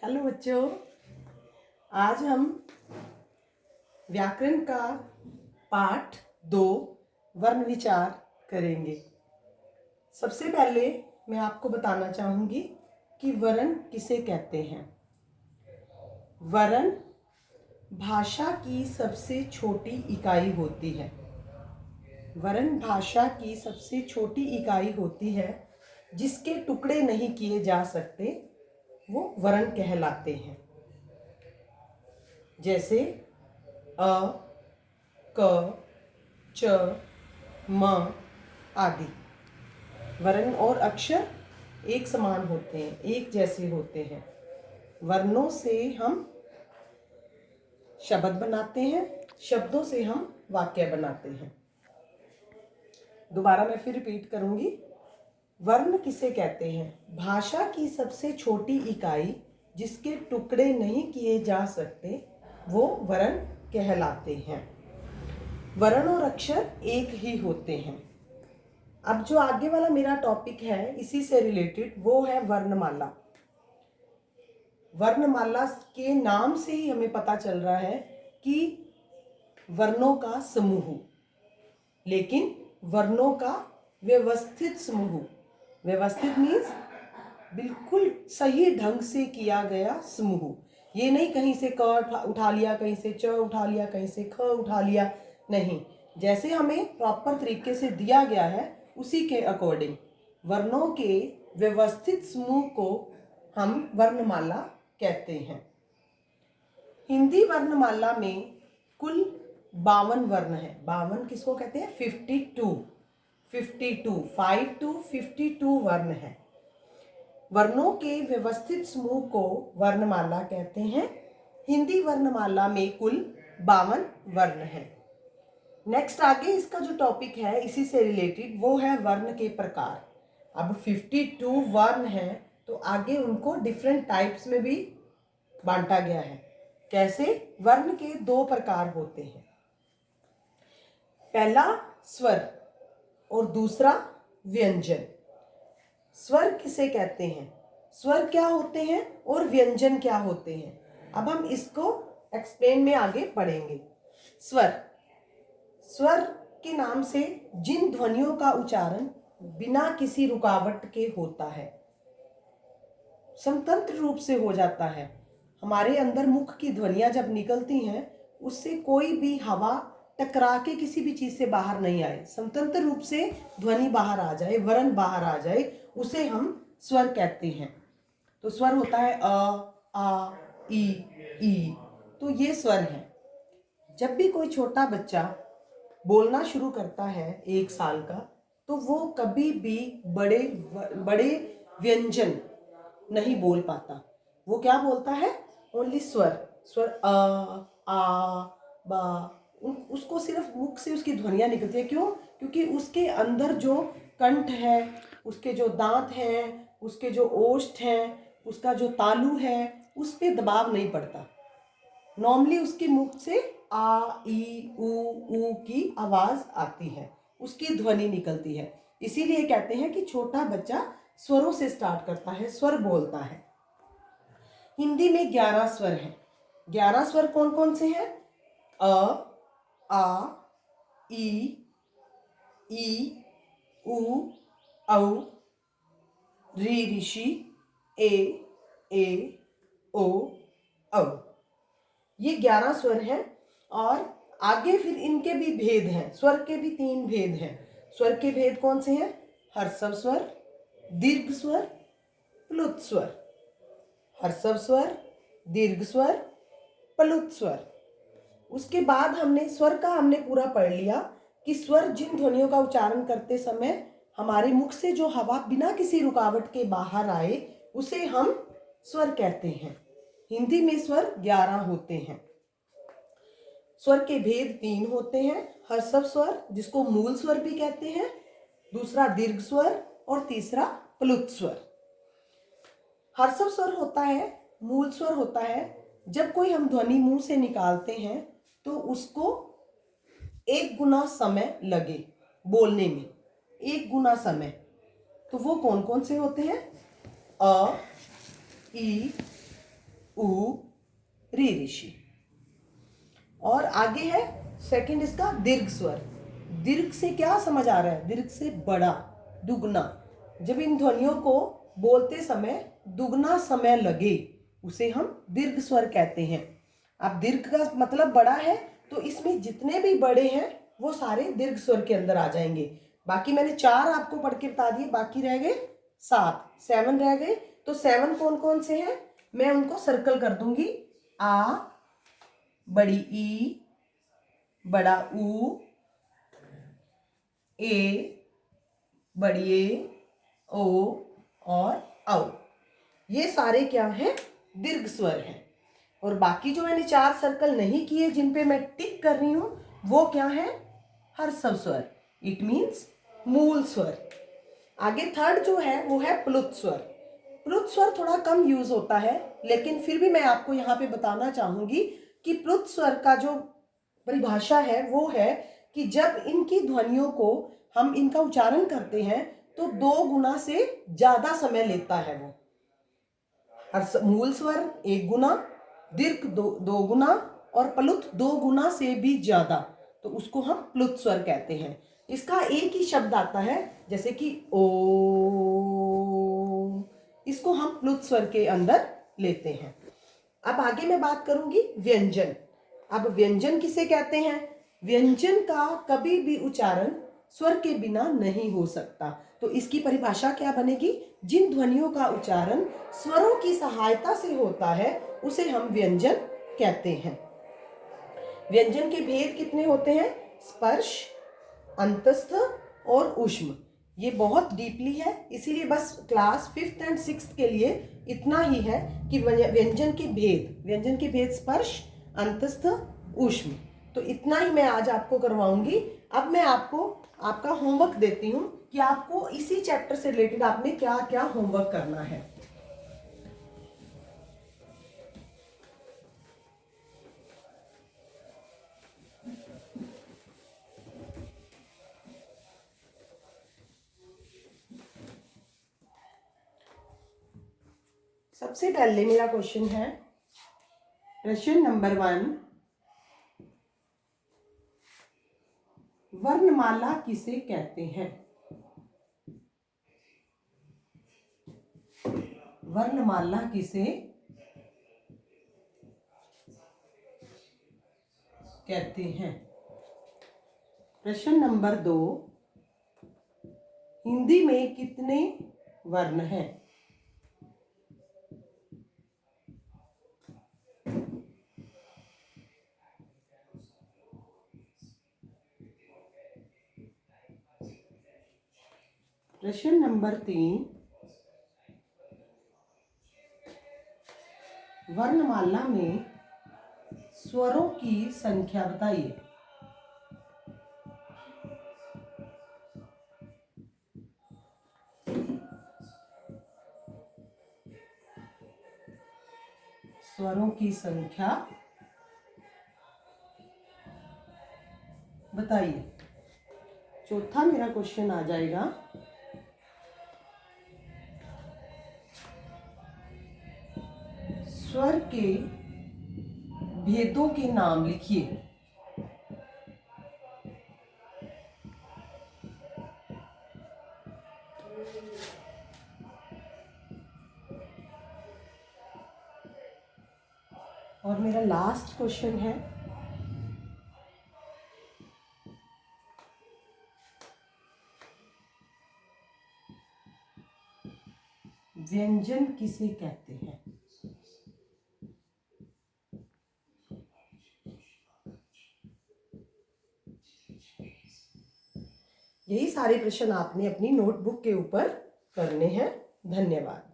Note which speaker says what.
Speaker 1: Hello बच्चों, आज हम व्याकरण का पाठ 2 वर्ण विचार करेंगे। सबसे पहले मैं आपको बताना चाहूँगी कि वर्ण किसे कहते हैं। वर्ण भाषा की सबसे छोटी इकाई होती है। वर्ण भाषा की सबसे छोटी इकाई होती है जिसके टुकड़े नहीं किए जा सकते, वो वर्ण कहलाते हैं। जैसे अ, क, च, म आदि। वर्ण और अक्षर एक समान होते हैं, एक जैसे होते हैं। वर्णों से हम शब्द बनाते हैं, शब्दों से हम वाक्य बनाते हैं। दोबारा मैं फिर रिपीट करूंगी। वर्ण किसे कहते हैं? भाषा की सबसे छोटी इकाई जिसके टुकड़े नहीं किए जा सकते, वो वर्ण कहलाते हैं। वर्ण और अक्षर एक ही होते हैं। अब जो आगे वाला मेरा टॉपिक है इसी से रिलेटेड, वो है वर्णमाला। वर्णमाला के नाम से ही हमें पता चल रहा है कि वर्णों का समूह, लेकिन वर्णों का व्यवस्थित समूह। व्यवस्थित मीन्स बिल्कुल सही ढंग से किया गया समूह। ये नहीं कहीं से क उठा लिया, कहीं से च उठा लिया, कहीं से ख उठा लिया, नहीं। जैसे हमें प्रॉपर तरीके से दिया गया है उसी के अकॉर्डिंग वर्णों के व्यवस्थित समूह को हम वर्णमाला कहते हैं। हिंदी वर्णमाला में कुल 52 वर्ण है। 52 किसको कहते हैं? 52 वर्ण है। वर्णों के व्यवस्थित समूह को वर्णमाला कहते हैं। हिंदी वर्णमाला में कुल 52 वर्ण है। नेक्स्ट आगे इसका जो टॉपिक है इसी से रिलेटेड, वो है वर्ण के प्रकार। अब 52 वर्ण है तो आगे उनको डिफरेंट टाइप्स में भी बांटा गया है। कैसे? वर्ण के 2 प्रकार होते हैं। पहला स्वर और दूसरा व्यंजन। स्वर किसे कहते हैं, स्वर क्या होते हैं और व्यंजन क्या होते हैं, अब हम इसको एक्सप्लेन में आगे पढ़ेंगे। स्वर, स्वर के नाम से जिन ध्वनियों का उच्चारण बिना किसी रुकावट के होता है, स्वतंत्र रूप से हो जाता है। हमारे अंदर मुख की ध्वनियां जब निकलती हैं, उससे कोई भी हवा टकरा के किसी भी चीज से बाहर नहीं आए, स्वतंत्र रूप से ध्वनि बाहर आ जाए, वर्ण बाहर आ जाए, उसे हम स्वर कहते हैं। तो स्वर होता है अ, आ, ई। तो ये स्वर है। जब भी कोई छोटा बच्चा बोलना शुरू करता है 1 साल का, तो वो कभी भी बड़े बड़े व्यंजन नहीं बोल पाता। वो क्या बोलता है? ओनली स्वर। स्वर आ, बा। उसको सिर्फ मुख से उसकी ध्वनियां निकलती है। क्यों? क्योंकि उसके अंदर जो कंठ है, उसके जो दांत हैं, उसके जो ओष्ठ हैं, उसका जो तालु है, उस पर दबाव नहीं पड़ता। नॉर्मली उसके मुख से आ, ई, ऊ की आवाज आती है, उसकी ध्वनि निकलती है। इसीलिए कहते हैं कि छोटा बच्चा स्वरों से स्टार्ट करता है, स्वर बोलता है। हिंदी में 11 स्वर हैं। 11 स्वर कौन कौन से हैं? अ, आ, ई, उ, औ, री ऋषि, ए, ओ, औ। ये 11 स्वर हैं। और आगे फिर इनके भी भेद हैं। स्वर के भी 3 भेद हैं। स्वर के भेद कौन से हैं? ह्रस्व स्वर, दीर्घ स्वर, प्लुत स्वर। ह्रस्व स्वर, दीर्घ स्वर, प्लुत स्वर। उसके बाद हमने स्वर का पूरा पढ़ लिया कि स्वर जिन ध्वनियों का उच्चारण करते समय हमारे मुख से जो हवा बिना किसी रुकावट के बाहर आए, उसे हम स्वर कहते हैं। हिंदी में स्वर 11 होते हैं। स्वर के भेद 3 होते हैं। ह्रस्व स्वर, जिसको मूल स्वर भी कहते हैं, दूसरा दीर्घ स्वर और तीसरा प्लुत स्वर। ह्रस्व स्वर होता है, मूल स्वर होता है, जब कोई हम ध्वनि मुंह से निकालते हैं तो उसको 1 गुना समय लगे बोलने में, 1 गुना समय। तो वो कौन कौन से होते हैं? अ, ई, ऊ री ऋषि। और आगे है सेकंड इसका दीर्घ स्वर। दीर्घ से क्या समझ आ रहा है? दीर्घ से बड़ा, दुगना। जब इन ध्वनियों को बोलते समय दुगना समय लगे उसे हम दीर्घ स्वर कहते हैं। अब दीर्घ का मतलब बड़ा है, तो इसमें जितने भी बड़े हैं वो सारे दीर्घ स्वर के अंदर आ जाएंगे। बाकी मैंने 4 आपको पढ़ के बता दिए, बाकी रह गए 7 रह गए। तो 7 कौन कौन से हैं मैं उनको सर्कल कर दूंगी। आ, बड़ी ई, बड़ा ऊ, ए, बड़ी ए, ओ और औ। ये सारे क्या हैं? दीर्घ स्वर हैं। और बाकी जो मैंने 4 सर्कल नहीं किए जिन पे मैं टिक कर रही हूं वो क्या है? ह्रस्व स्वर, इट मीन्स मूल स्वर। आगे थर्ड जो है वो है प्लुत स्वर। प्लुत स्वर थोड़ा कम यूज होता है, लेकिन फिर भी मैं आपको यहाँ पे बताना चाहूंगी कि प्लुत स्वर का जो परिभाषा है वो है कि जब इनकी ध्वनियों को हम इनका उच्चारण करते हैं तो 2 गुना से ज्यादा समय लेता है वो। मूल स्वर 1 गुना, दीर्घ 2 गुना और प्लुत 2 गुना से भी ज्यादा, तो उसको हम प्लुत स्वर कहते हैं। इसका एक ही शब्द आता है, जैसे कि ओ, इसको हम प्लुत स्वर के अंदर लेते हैं। अब आगे मैं बात करूंगी व्यंजन। अब व्यंजन किसे कहते हैं? व्यंजन का कभी भी उच्चारण स्वर के बिना नहीं हो सकता। तो इसकी परिभाषा क्या बनेगी? जिन ध्वनियों का उच्चारण स्वरों की सहायता से होता है उसे हम व्यंजन कहते हैं। व्यंजन के भेद कितने होते हैं? स्पर्श, अंतस्थ और ऊष्म। ये बहुत डीपली है, इसीलिए बस क्लास 5th एंड 6th के लिए इतना ही है कि व्यंजन के भेद स्पर्श, अंतस्थ, ऊष्म। तो इतना ही मैं आज आपको करवाऊंगी। अब मैं आपको आपका होमवर्क देती हूँ कि आपको इसी चैप्टर से रिलेटेड आपने क्या क्या होमवर्क करना है। सबसे पहले मेरा क्वेश्चन है, प्रश्न नंबर 1, वर्णमाला किसे कहते हैं? वर्णमाला किसे कहते हैं? प्रश्न नंबर 2, हिंदी में कितने वर्ण हैं? प्रश्न नंबर 3, वर्णमाला में स्वरों की संख्या बताइए। स्वरों की संख्या बताइए। चौथा मेरा क्वेश्चन आ जाएगा, स्वर के भेदों के नाम लिखिए। और मेरा लास्ट क्वेश्चन है, व्यंजन किसे कहते हैं? यही सारे प्रश्न आपने अपनी नोटबुक के ऊपर करने हैं। धन्यवाद।